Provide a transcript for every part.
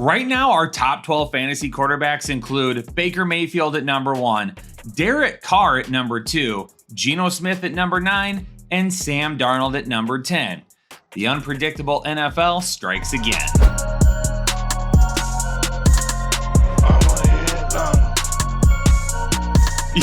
Right now, our top 12 fantasy quarterbacks include Baker Mayfield at number 1, Derek Carr at number 2, Geno Smith at number 9, and Sam Darnold at number 10. The unpredictable NFL strikes again.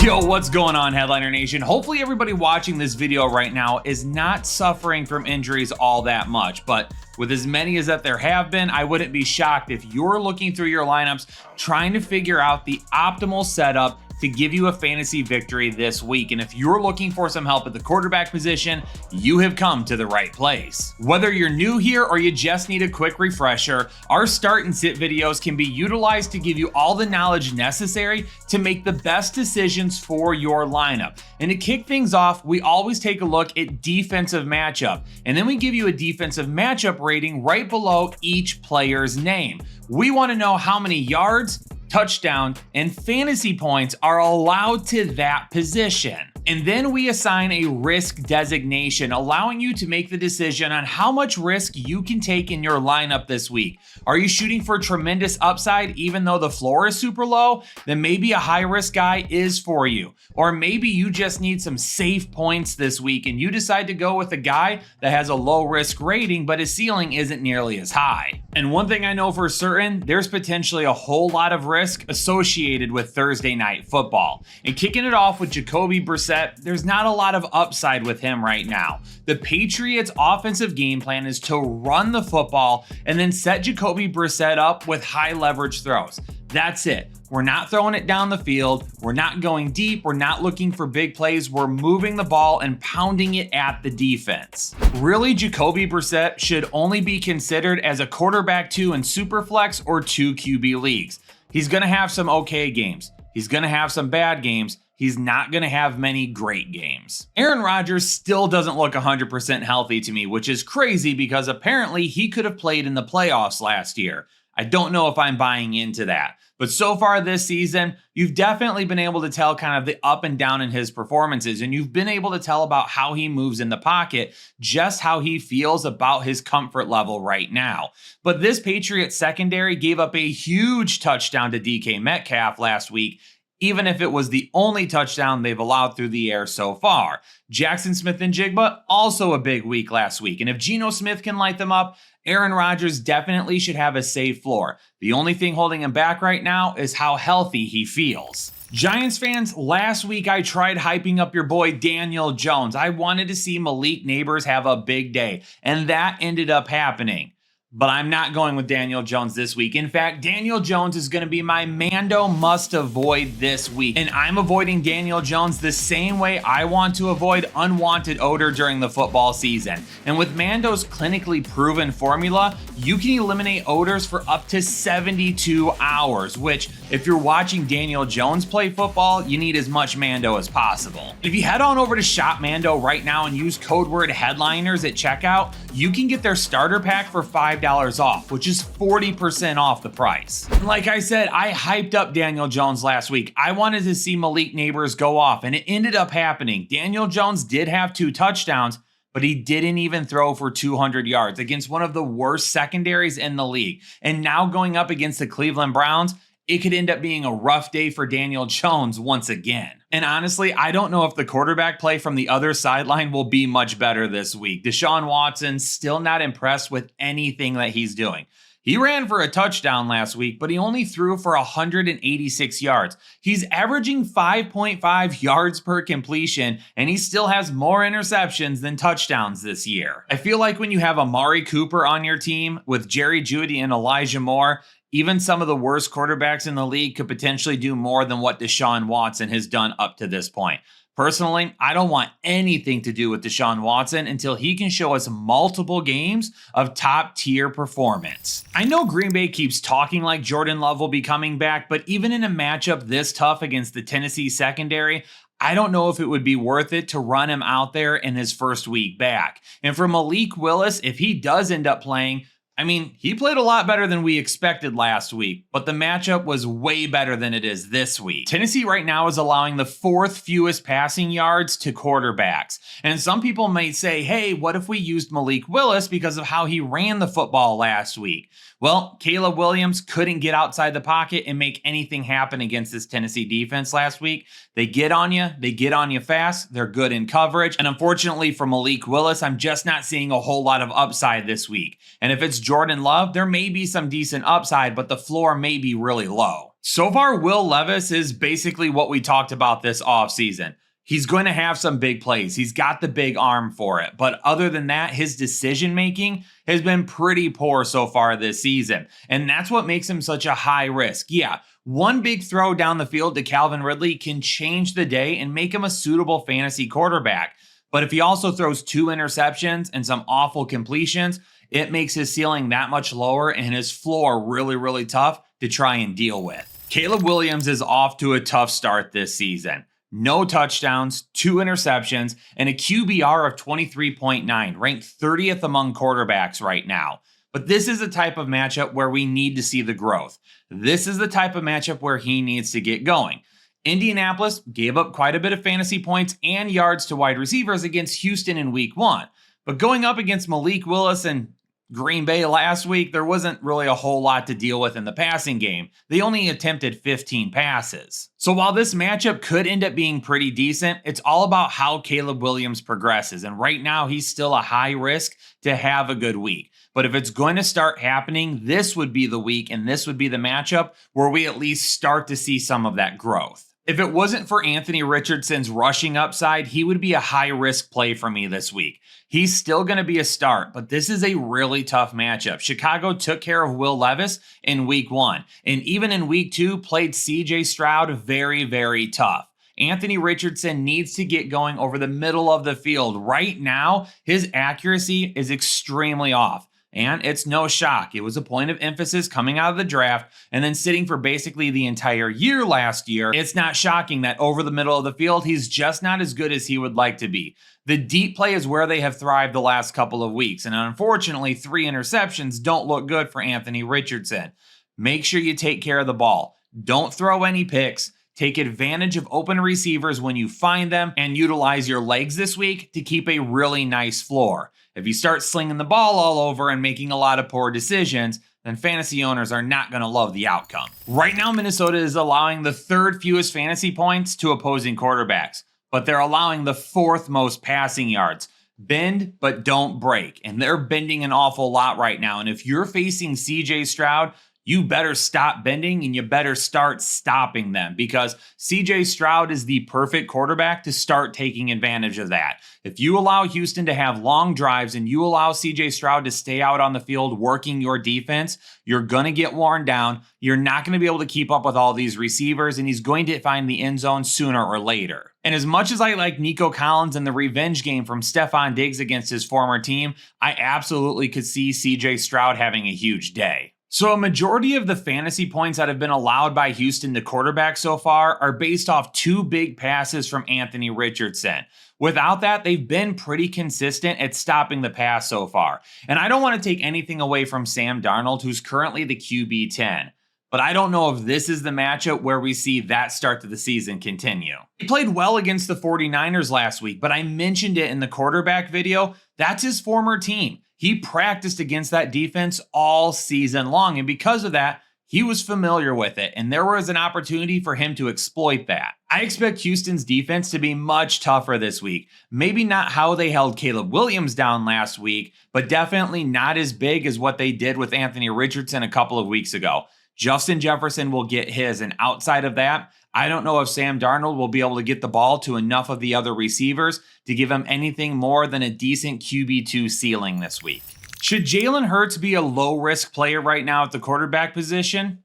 Yo, what's going on, Headliner Nation? Hopefully everybody watching this video right now is not suffering from injuries all that much, but with as many as that there have been, I wouldn't be shocked if you're looking through your lineups trying to figure out the optimal setup to give you a fantasy victory this week. And if you're looking for some help at the quarterback position, you have come to the right place. Whether you're new here or you just need a quick refresher, our start and sit videos can be utilized to give you all the knowledge necessary to make the best decisions for your lineup. And to kick things off, we always take a look at defensive matchup, and then we give you a defensive matchup rating right below each player's name. We want to know how many yards, touchdown, and fantasy points are allowed to that position. And then we assign a risk designation, allowing you to make the decision on how much risk you can take in your lineup this week. Are you shooting for tremendous upside even though the floor is super low? Then maybe a high risk guy is for you. Or maybe you just need some safe points this week and you decide to go with a guy that has a low risk rating but his ceiling isn't nearly as high. And one thing I know for certain, there's potentially a whole lot of risk associated with Thursday night football. And kicking it off with Jacoby Brissett, there's not a lot of upside with him right now. The Patriots' offensive game plan is to run the football and then set Jacoby Brissett up with high leverage throws. That's it. We're not throwing it down the field. We're not going deep. We're not looking for big plays. We're moving the ball and pounding it at the defense. Really, Jacoby Brissett should only be considered as a quarterback 2 in Superflex or 2 QB leagues. He's going to have some okay games. He's going to have some bad games. He's not going to have many great games. Aaron Rodgers still doesn't look 100% healthy to me, which is crazy because apparently he could have played in the playoffs last year. I don't know if I'm buying into that. But so far this season, you've definitely been able to tell kind of the up and down in his performances, and you've been able to tell about how he moves in the pocket, just how he feels about his comfort level right now. But this Patriots secondary gave up a huge touchdown to DK Metcalf last week, even if it was the only touchdown they've allowed through the air so far. Jackson Smith-Njigba, also a big week last week. And if Geno Smith can light them up, Aaron Rodgers definitely should have a safe floor. The only thing holding him back right now is how healthy he feels. Giants fans, last week I tried hyping up your boy Daniel Jones. I wanted to see Malik Nabers have a big day, and that ended up happening. But I'm not going with Daniel Jones this week. In fact, Daniel Jones is going to be my Mando must avoid this week. And I'm avoiding Daniel Jones the same way I want to avoid unwanted odor during the football season. And with Mando's clinically proven formula, you can eliminate odors for up to 72 hours, which if you're watching Daniel Jones play football, you need as much Mando as possible. If you head on over to Shop Mando right now and use code word headliners at checkout, you can get their starter pack for $5 off, which is 40% off the price. And like I said, I hyped up Daniel Jones last week. I wanted to see Malik Nabers go off, and it ended up happening. Daniel Jones did have 2 touchdowns, but he didn't even throw for 200 yards against one of the worst secondaries in the league. And now going up against the Cleveland Browns, it could end up being a rough day for Daniel Jones once again. And honestly, I don't know if the quarterback play from the other sideline will be much better this week. Deshaun Watson still not impressed with anything that he's doing. He ran for a touchdown last week, but he only threw for 186 yards. He's averaging 5.5 yards per completion, and he still has more interceptions than touchdowns this year. I feel like when you have Amari Cooper on your team with Jerry Jeudy and Elijah Moore, even some of the worst quarterbacks in the league could potentially do more than what Deshaun Watson has done up to this point. Personally, I don't want anything to do with Deshaun Watson until he can show us multiple games of top tier performance. I know Green Bay keeps talking like Jordan Love will be coming back, but even in a matchup this tough against the Tennessee secondary, I don't know if it would be worth it to run him out there in his first week back. And for Malik Willis, if he does end up playing, I mean, he played a lot better than we expected last week, but the matchup was way better than it is this week. Tennessee right now is allowing the 4th fewest passing yards to quarterbacks. And some people might say, hey, what if we used Malik Willis because of how he ran the football last week? Well, Caleb Williams couldn't get outside the pocket and make anything happen against this Tennessee defense last week. They get on you fast, they're good in coverage, and unfortunately for Malik Willis, I'm just not seeing a whole lot of upside this week. And if it's Jordan Love, there may be some decent upside, but the floor may be really low. So far, Will Levis is basically what we talked about this offseason. He's going to have some big plays. He's got the big arm for it. But other than that, his decision making has been pretty poor so far this season. And that's what makes him such a high risk. Yeah, one big throw down the field to Calvin Ridley can change the day and make him a suitable fantasy quarterback. But if he also throws 2 interceptions and some awful completions, it makes his ceiling that much lower and his floor really, really tough to try and deal with. Caleb Williams is off to a tough start this season. No touchdowns, 2 interceptions, and a QBR of 23.9, ranked 30th among quarterbacks right now. But this is the type of matchup where we need to see the growth. This is the type of matchup where he needs to get going. Indianapolis gave up quite a bit of fantasy points and yards to wide receivers against Houston in week 1. But going up against Malik Willis and Green Bay last week, there wasn't really a whole lot to deal with in the passing game. They only attempted 15 passes. So while this matchup could end up being pretty decent, it's all about how Caleb Williams progresses. And right now, he's still a high risk to have a good week. But if it's going to start happening, this would be the week and this would be the matchup where we at least start to see some of that growth. If it wasn't for Anthony Richardson's rushing upside, he would be a high-risk play for me this week. He's still going to be a start, but this is a really tough matchup. Chicago took care of Will Levis in week 1, and even in week 2, played CJ Stroud very, very tough. Anthony Richardson needs to get going over the middle of the field. Right now, his accuracy is extremely off. And it's no shock. It was a point of emphasis coming out of the draft and then sitting for basically the entire year last year. It's not shocking that over the middle of the field, he's just not as good as he would like to be. The deep play is where they have thrived the last couple of weeks. And unfortunately, 3 interceptions don't look good for Anthony Richardson. Make sure you take care of the ball. Don't throw any picks. Take advantage of open receivers when you find them and utilize your legs this week to keep a really nice floor. If you start slinging the ball all over and making a lot of poor decisions, then fantasy owners are not going to love the outcome. Right now, Minnesota is allowing the 3rd fewest fantasy points to opposing quarterbacks, but they're allowing the 4th most passing yards. Bend, but don't break. And they're bending an awful lot right now. And if you're facing CJ Stroud, you better stop bending and you better start stopping them because CJ Stroud is the perfect quarterback to start taking advantage of that. If you allow Houston to have long drives and you allow CJ Stroud to stay out on the field working your defense, you're going to get worn down. You're not going to be able to keep up with all these receivers, and he's going to find the end zone sooner or later. And as much as I like Nico Collins and the revenge game from Stefon Diggs against his former team, I absolutely could see CJ Stroud having a huge day. So a majority of the fantasy points that have been allowed by Houston to quarterback so far are based off 2 big passes from Anthony Richardson. Without that, they've been pretty consistent at stopping the pass so far. And I don't want to take anything away from Sam Darnold, who's currently the QB 10. But I don't know if this is the matchup where we see that start to the season continue. He played well against the 49ers last week, but I mentioned it in the quarterback video. That's his former team. He practiced against that defense all season long, and because of that, he was familiar with it, and there was an opportunity for him to exploit that. I expect Houston's defense to be much tougher this week. Maybe not how they held Caleb Williams down last week, but definitely not as big as what they did with Anthony Richardson a couple of weeks ago. Justin Jefferson will get his, and outside of that, I don't know if Sam Darnold will be able to get the ball to enough of the other receivers to give him anything more than a decent QB2 ceiling this week. Should Jalen Hurts be a low-risk player right now at the quarterback position?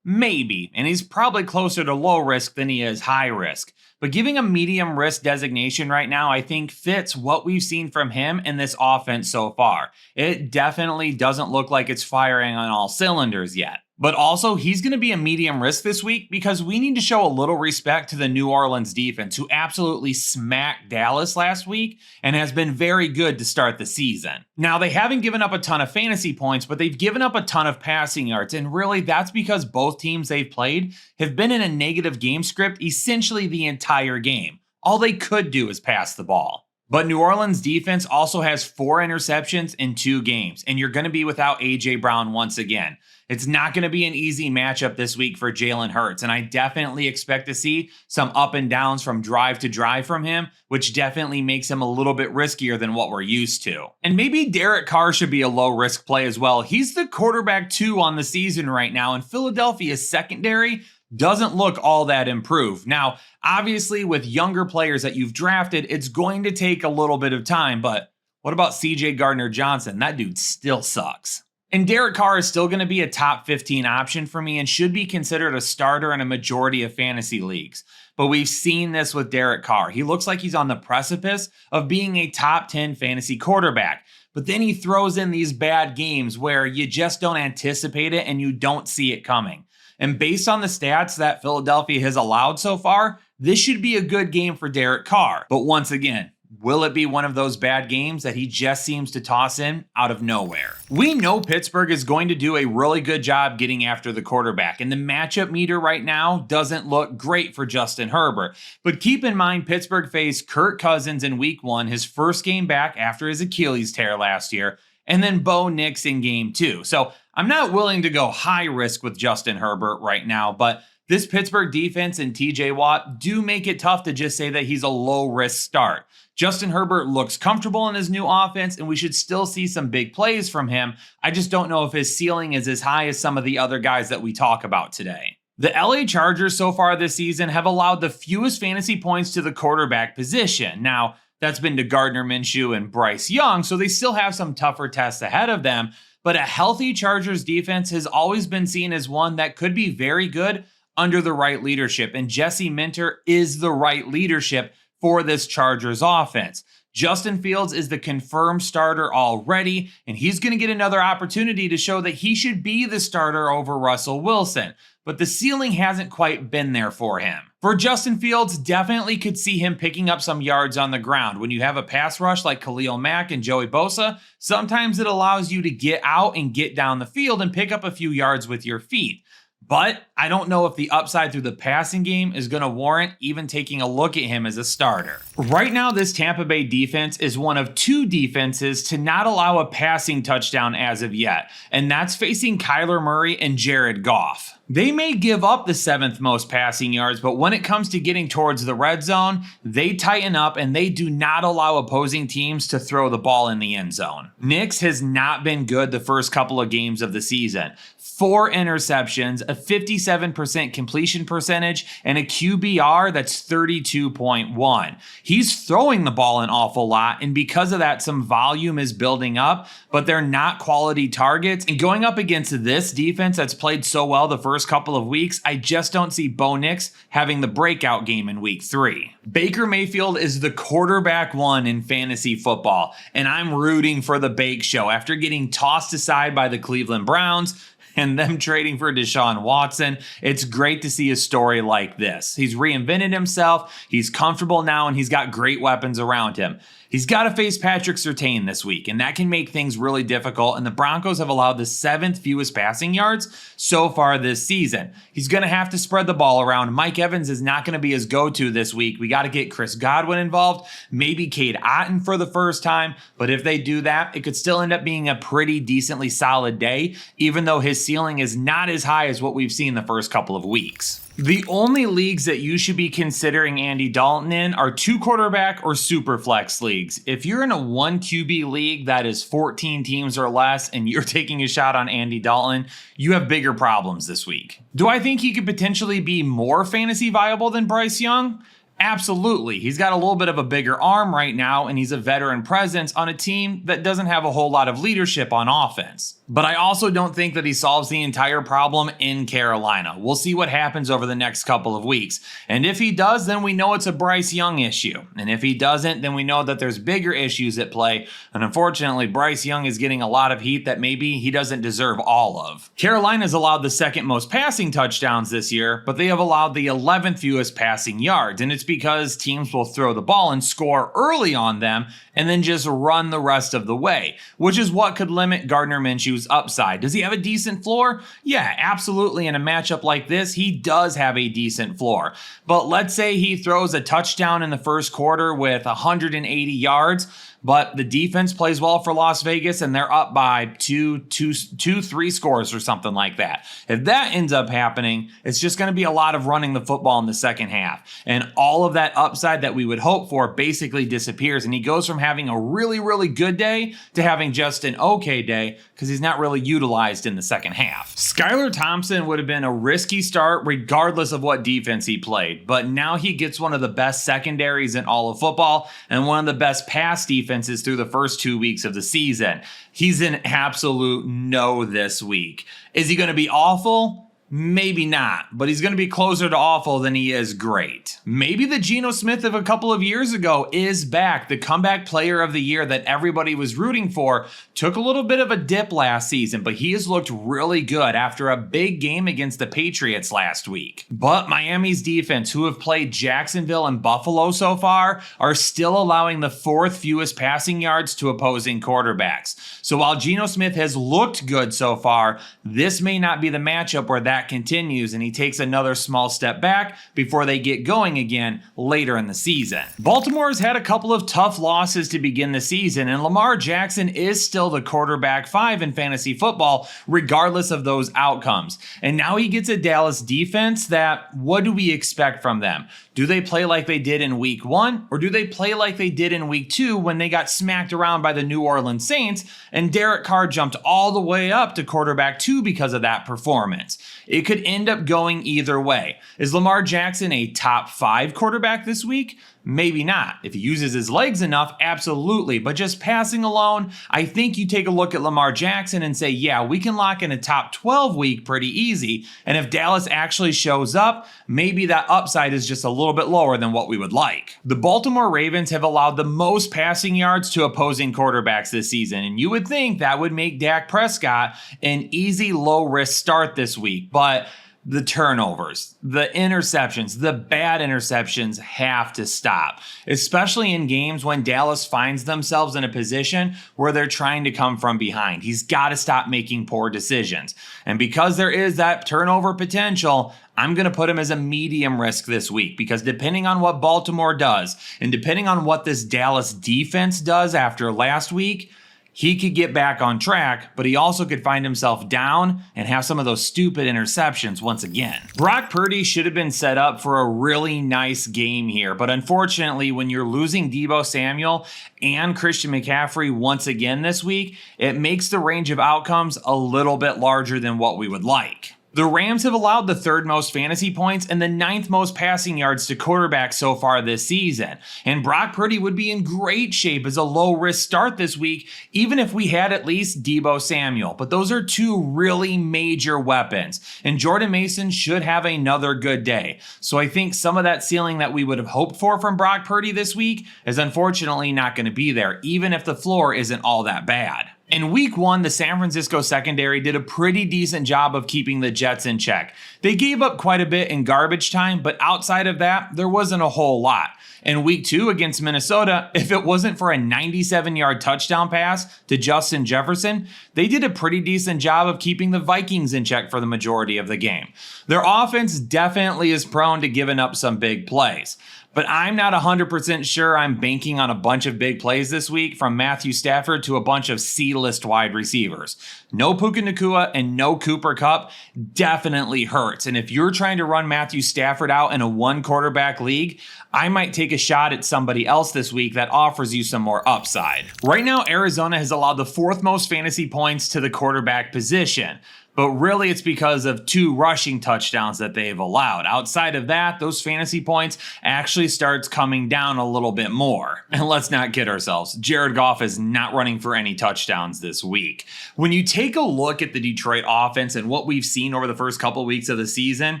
Maybe, and he's probably closer to low risk than he is high risk. But giving a medium risk designation right now, I think fits what we've seen from him in this offense so far. It definitely doesn't look like it's firing on all cylinders yet. But also, he's going to be a medium risk this week because we need to show a little respect to the New Orleans defense, who absolutely smacked Dallas last week and has been very good to start the season. Now, they haven't given up a ton of fantasy points, but they've given up a ton of passing yards, and really that's because both teams they've played have been in a negative game script essentially the entire game. All they could do is pass the ball. But New Orleans defense also has 4 interceptions in 2 games, and you're going to be without A.J. Brown once again. It's not going to be an easy matchup this week for Jalen Hurts, and I definitely expect to see some up and downs from drive to drive from him, which definitely makes him a little bit riskier than what we're used to. And maybe Derek Carr should be a low risk play as well. He's the quarterback 2 on the season right now, and Philadelphia's secondary doesn't look all that improved. Now, obviously, with younger players that you've drafted, it's going to take a little bit of time, but what about CJ Gardner-Johnson? That dude still sucks. And Derek Carr is still going to be a top 15 option for me and should be considered a starter in a majority of fantasy leagues. But we've seen this with Derek Carr. He looks like he's on the precipice of being a top 10 fantasy quarterback. But then he throws in these bad games where you just don't anticipate it and you don't see it coming. And based on the stats that Philadelphia has allowed so far, this should be a good game for Derek Carr. But once again, will it be one of those bad games that he just seems to toss in out of nowhere? We know Pittsburgh is going to do a really good job getting after the quarterback, and the matchup meter right now doesn't look great for Justin Herbert. But keep in mind, Pittsburgh faced Kirk Cousins in week 1, his first game back after his Achilles tear last year, and then Bo Nix in game 2. So I'm not willing to go high risk with Justin Herbert right now, but this Pittsburgh defense and TJ Watt do make it tough to just say that he's a low risk start. Justin Herbert looks comfortable in his new offense, and we should still see some big plays from him. I just don't know if his ceiling is as high as some of the other guys that we talk about today. The LA Chargers so far this season have allowed the fewest fantasy points to the quarterback position. Now, that's been to Gardner Minshew and Bryce Young, so they still have some tougher tests ahead of them. But a healthy Chargers defense has always been seen as one that could be very good under the right leadership, and Jesse Minter is the right leadership for this Chargers offense. Justin Fields is the confirmed starter already, and he's going to get another opportunity to show that he should be the starter over Russell Wilson. But the ceiling hasn't quite been there for him. For Justin Fields, definitely could see him picking up some yards on the ground. When you have a pass rush like Khalil Mack and Joey Bosa, sometimes it allows you to get out and get down the field and pick up a few yards with your feet. But I don't know if the upside through the passing game is going to warrant even taking a look at him as a starter. Right now, this Tampa Bay defense is one of 2 defenses to not allow a passing touchdown as of yet, and that's facing Kyler Murray and Jared Goff. They may give up the 7th most passing yards, but when it comes to getting towards the red zone, they tighten up and they do not allow opposing teams to throw the ball in the end zone. Nix has not been good the first couple of games of the season. 4 interceptions, a 57% completion percentage, and a QBR that's 32.1. He's throwing the ball an awful lot, and because of that, some volume is building up, but they're not quality targets. And going up against this defense that's played so well the first couple of weeks, I just don't see Bo Nix having the breakout game in week 3. Baker Mayfield is the quarterback 1 in fantasy football, and I'm rooting for the Bake Show after getting tossed aside by the Cleveland Browns and them trading for Deshaun Watson. It's great to see a story like this. He's reinvented himself, he's comfortable now, and he's got great weapons around him. He's got to face Patrick Surtain this week, and that can make things really difficult, and the Broncos have allowed the 7th fewest passing yards so far this season. He's going to have to spread the ball around. Mike Evans is not going to be his go-to this week. We got to get Chris Godwin involved, maybe Cade Otton for the first time, but if they do that, it could still end up being a pretty decently solid day, even though his ceiling is not as high as what we've seen the first couple of weeks. The only leagues that you should be considering Andy Dalton in are 2 quarterback or super flex leagues. If you're in a 1 QB league that is 14 teams or less and you're taking a shot on Andy Dalton, you have bigger problems this week. Do I think he could potentially be more fantasy viable than Bryce Young? Absolutely. He's got a little bit of a bigger arm right now, and he's a veteran presence on a team that doesn't have a whole lot of leadership on offense. But I also don't think that he solves the entire problem in Carolina. We'll see what happens over the next couple of weeks. And if he does, then we know it's a Bryce Young issue. And if he doesn't, then we know that there's bigger issues at play. And unfortunately, Bryce Young is getting a lot of heat that maybe he doesn't deserve all of. Carolina's allowed the 2nd most passing touchdowns this year, but they have allowed the 11th fewest passing yards. And it's because teams will throw the ball and score early on them and then just run the rest of the way, which is what could limit Gardner Minshew's use upside. Does he have a decent floor? Yeah, absolutely. In a matchup like this, he does have a decent floor. But let's say he throws a touchdown in the first quarter with 180 yards, but the defense plays well for Las Vegas and they're up by two, 3 scores or something like that. If that ends up happening, it's just going to be a lot of running the football in the second half. And all of that upside that we would hope for basically disappears. And he goes from having a really, really good day to having just an okay day because he's not really utilized in the second half. Skylar Thompson would have been a risky start regardless of what defense he played. But now he gets one of the best secondaries in all of football and one of the best pass defenses through the first 2 weeks of the season. He's an absolute no this week. Is he going to be awful? Maybe not, but he's going to be closer to awful than he is great. Maybe the Geno Smith of a couple of years ago is back. The comeback player of the year that everybody was rooting for took a little bit of a dip last season, but he has looked really good after a big game against the Patriots last week. But Miami's defense, who have played Jacksonville and Buffalo so far, are still allowing the 4th fewest passing yards to opposing quarterbacks. So while Geno Smith has looked good so far, this may not be the matchup where that continues and he takes another small step back before they get going again later in the season. Baltimore has had a couple of tough losses to begin the season, and Lamar Jackson is still the quarterback 5 in fantasy football regardless of those outcomes. And now he gets a Dallas defense that, what do we expect from them? Do they play like they did in week 1, or do they play like they did in week 2 when they got smacked around by the New Orleans Saints and Derek Carr jumped all the way up to quarterback 2 because of that performance? It could end up going either way. Is Lamar Jackson a top 5 quarterback this week? Maybe not. If he uses his legs enough, absolutely. But just passing alone, I think you take a look at Lamar Jackson and say, yeah, we can lock in a top 12 week pretty easy. And if Dallas actually shows up, maybe that upside is just a little bit lower than what we would like. The Baltimore Ravens have allowed the most passing yards to opposing quarterbacks this season. And you would think that would make Dak Prescott an easy low risk start this week. But the turnovers, the interceptions, the bad interceptions have to stop, especially in games when Dallas finds themselves in a position where they're trying to come from behind. He's got to stop making poor decisions. And because there is that turnover potential, I'm going to put him as a medium risk this week because depending on what Baltimore does and depending on what this Dallas defense does after last week, he could get back on track, but he also could find himself down and have some of those stupid interceptions once again. Brock Purdy should have been set up for a really nice game here, but unfortunately, when you're losing Deebo Samuel and Christian McCaffrey once again this week, it makes the range of outcomes a little bit larger than what we would like. The Rams have allowed the 3rd most fantasy points and the 9th most passing yards to quarterbacks so far this season. And Brock Purdy would be in great shape as a low-risk start this week, even if we had at least Deebo Samuel. But those are 2 really major weapons. And Jordan Mason should have another good day. So I think some of that ceiling that we would have hoped for from Brock Purdy this week is unfortunately not going to be there, even if the floor isn't all that bad. In week 1, the San Francisco secondary did a pretty decent job of keeping the Jets in check. They gave up quite a bit in garbage time, but outside of that, there wasn't a whole lot. In week 2 against Minnesota, if it wasn't for a 97-yard touchdown pass to Justin Jefferson, they did a pretty decent job of keeping the Vikings in check for the majority of the game. Their offense definitely is prone to giving up some big plays. But I'm not 100% sure I'm banking on a bunch of big plays this week from Matthew Stafford to a bunch of C-list wide receivers. No Puka Nacua and no Cooper Kupp definitely hurts. And if you're trying to run Matthew Stafford out in a 1-quarterback league, I might take a shot at somebody else this week that offers you some more upside. Right now, Arizona has allowed the 4th most fantasy points to the quarterback position. But really, it's because of 2 rushing touchdowns that they've allowed. Outside of that, those fantasy points actually starts coming down a little bit more. And let's not kid ourselves. Jared Goff is not running for any touchdowns this week. When you take a look at the Detroit offense and what we've seen over the first couple of weeks of the season,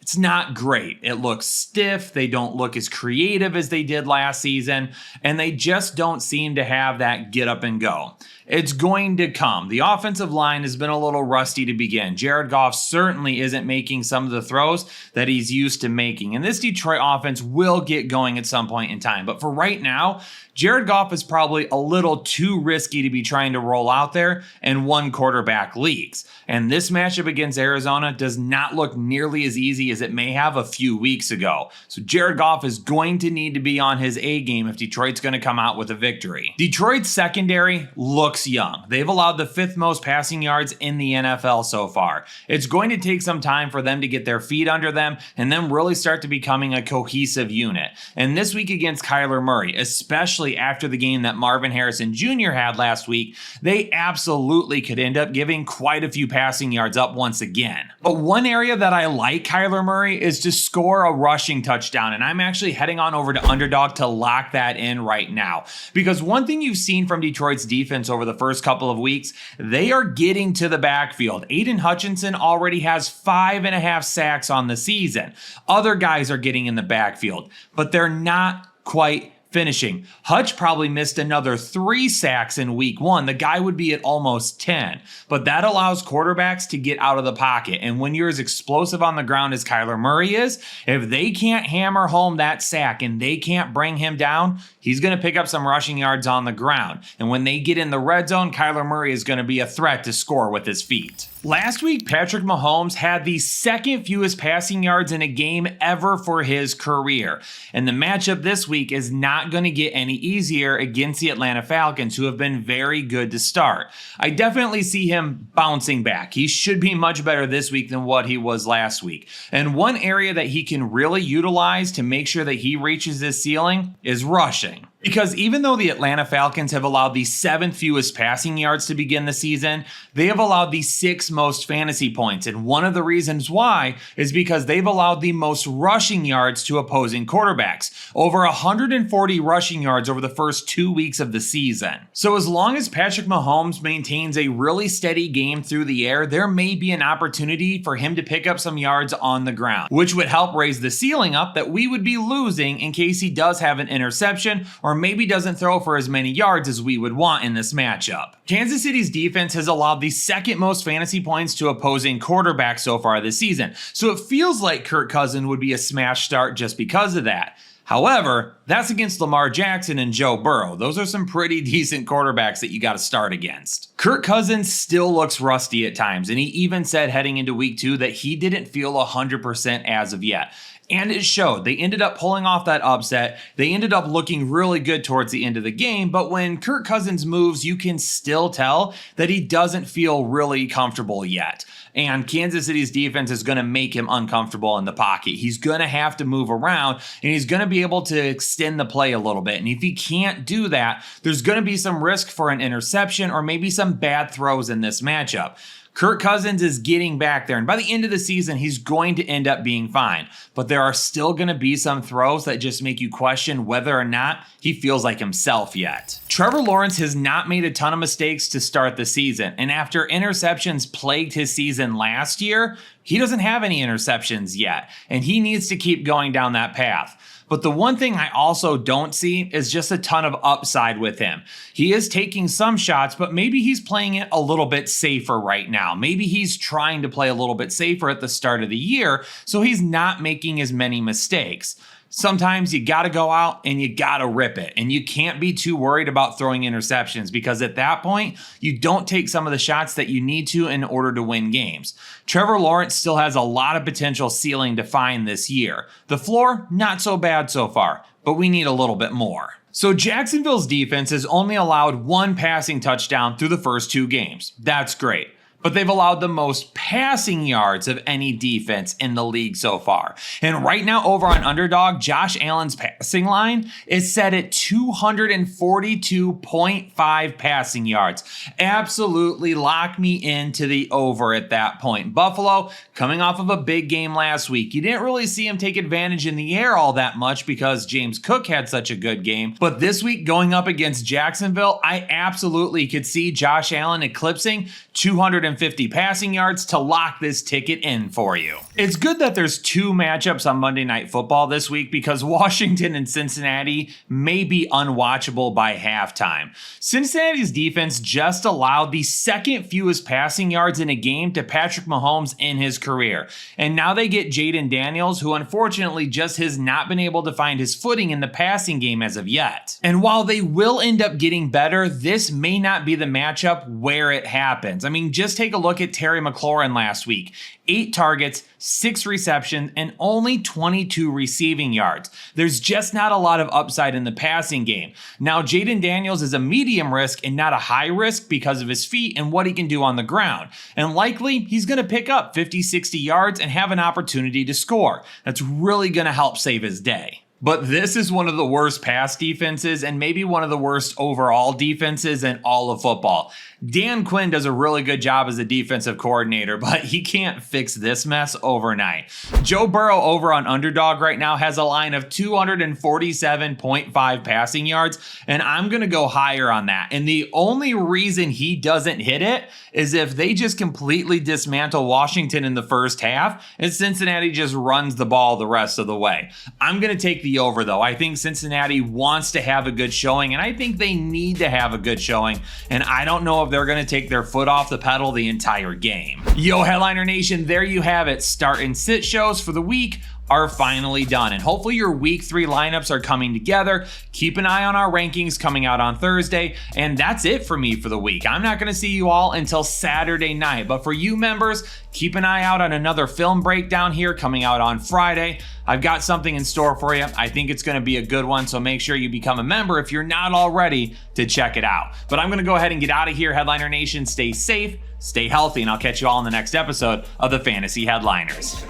it's not great. It looks stiff. They don't look as creative as they did last season, and they just don't seem to have that get up and go. It's going to come. The offensive line has been a little rusty to begin. Jared Goff certainly isn't making some of the throws that he's used to making, and this Detroit offense will get going at some point in time. But for right now, Jared Goff is probably a little too risky to be trying to roll out there in one quarterback leagues. And this matchup against Arizona does not look nearly as easy as it may have a few weeks ago. So Jared Goff is going to need to be on his A game if Detroit's going to come out with a victory. Detroit's secondary looks young. They've allowed the 5th most passing yards in the NFL so far. It's going to take some time for them to get their feet under them and then really start to becoming a cohesive unit. And this week against Kyler Murray, especially after the game that Marvin Harrison Jr. had last week, they absolutely could end up giving quite a few passing yards up once again. But one area that I like Kyler Murray is to score a rushing touchdown, and I'm actually heading on over to Underdog to lock that in right now. Because one thing you've seen from Detroit's defense over the first couple of weeks, they are getting to the backfield. Aiden Hutchinson already has 5.5 sacks on the season. Other guys are getting in the backfield, but they're not quite finishing. Hutch probably missed another 3 sacks in week 1. The guy would be at almost 10, but that allows quarterbacks to get out of the pocket. And when you're as explosive on the ground as Kyler Murray is, if they can't hammer home that sack and they can't bring him down, he's going to pick up some rushing yards on the ground. And when they get in the red zone, Kyler Murray is going to be a threat to score with his feet. Last week, Patrick Mahomes had the 2nd fewest passing yards in a game ever for his career. And the matchup this week is not going to get any easier against the Atlanta Falcons, who have been very good to start. I definitely see him bouncing back. He should be much better this week than what he was last week. And one area that he can really utilize to make sure that he reaches his ceiling is rushing. Because even though the Atlanta Falcons have allowed the 7th fewest passing yards to begin the season, they have allowed the 6th most fantasy points. And one of the reasons why is because they've allowed the most rushing yards to opposing quarterbacks. Over 140 rushing yards over the first 2 weeks of the season. So as long as Patrick Mahomes maintains a really steady game through the air, there may be an opportunity for him to pick up some yards on the ground, which would help raise the ceiling up that we would be losing in case he does have an interception or maybe doesn't throw for as many yards as we would want in this matchup. Kansas City's defense has allowed the 2nd most fantasy points to opposing quarterbacks so far this season, so it feels like Kirk Cousins would be a smash start just because of that. However, that's against Lamar Jackson and Joe Burrow. Those are some pretty decent quarterbacks that you got to start against. Kirk Cousins still looks rusty at times, and he even said heading into week 2 that he didn't feel 100% as of yet. And it showed. They ended up pulling off that upset. They ended up looking really good towards the end of the game. But when Kirk Cousins moves, you can still tell that he doesn't feel really comfortable yet. And Kansas City's defense is going to make him uncomfortable in the pocket. He's going to have to move around, and he's going to be able to extend the play a little bit. And if he can't do that, there's going to be some risk for an interception or maybe some bad throws in this matchup. Kirk Cousins is getting back there, and by the end of the season, he's going to end up being fine. But there are still going to be some throws that just make you question whether or not he feels like himself yet. Trevor Lawrence has not made a ton of mistakes to start the season, and after interceptions plagued his season last year, he doesn't have any interceptions yet, and he needs to keep going down that path. But the one thing I also don't see is just a ton of upside with him. He is taking some shots, but maybe he's playing it a little bit safer right now. Maybe he's trying to play a little bit safer at the start of the year, so he's not making as many mistakes. Sometimes you got to go out and you got to rip it. And you can't be too worried about throwing interceptions because at that point, you don't take some of the shots that you need to in order to win games. Trevor Lawrence still has a lot of potential ceiling to find this year. The floor, not so bad so far, but we need a little bit more. So Jacksonville's defense has only allowed 1 passing touchdown through the first 2 games. That's great. But they've allowed the most passing yards of any defense in the league so far. And right now over on Underdog, Josh Allen's passing line is set at 242.5 passing yards. Absolutely lock me into the over at that point. Buffalo, coming off of a big game last week. You didn't really see him take advantage in the air all that much because James Cook had such a good game. But this week going up against Jacksonville, I absolutely could see Josh Allen eclipsing 250 250 passing yards to lock this ticket in for you. It's good that there's two matchups on Monday Night Football this week because Washington and Cincinnati may be unwatchable by halftime. Cincinnati's defense just allowed the second fewest passing yards in a game to Patrick Mahomes in his career. And now they get Jayden Daniels, who unfortunately just has not been able to find his footing in the passing game as of yet. And while they will end up getting better, this may not be the matchup where it happens. I mean, just take a look at Terry McLaurin last week. 8 targets, 6 receptions, and only 22 receiving yards. There's just not a lot of upside in the passing game. Now, Jayden Daniels is a medium risk and not a high risk because of his feet and what he can do on the ground. And likely, he's going to pick up 50, 60 yards and have an opportunity to score. That's really going to help save his day. But this is one of the worst pass defenses and maybe one of the worst overall defenses in all of football. Dan Quinn does a really good job as a defensive coordinator, but he can't fix this mess overnight. Joe Burrow over on Underdog right now has a line of 247.5 passing yards, and I'm going to go higher on that. And the only reason he doesn't hit it is if they just completely dismantle Washington in the first half and Cincinnati just runs the ball the rest of the way. I'm going to take the over, though. I think Cincinnati wants to have a good showing, and I think they need to have a good showing, and I don't know if they're going to take their foot off the pedal the entire game. Yo, Headliner Nation, there you have it. Start and sit shows for the week are finally done, and hopefully your week 3 lineups are coming together. Keep an eye on our rankings coming out on Thursday, and that's it for me for the week. I'm not going to see you all until Saturday night, but for you members, keep an eye out on another film breakdown here coming out on Friday. I've got something in store for you. I think it's going to be a good one, so make sure you become a member if you're not already to check it out. But I'm going to go ahead and get out of here. Headliner Nation, stay safe, stay healthy, and I'll catch you all in the next episode of the Fantasy Headliners.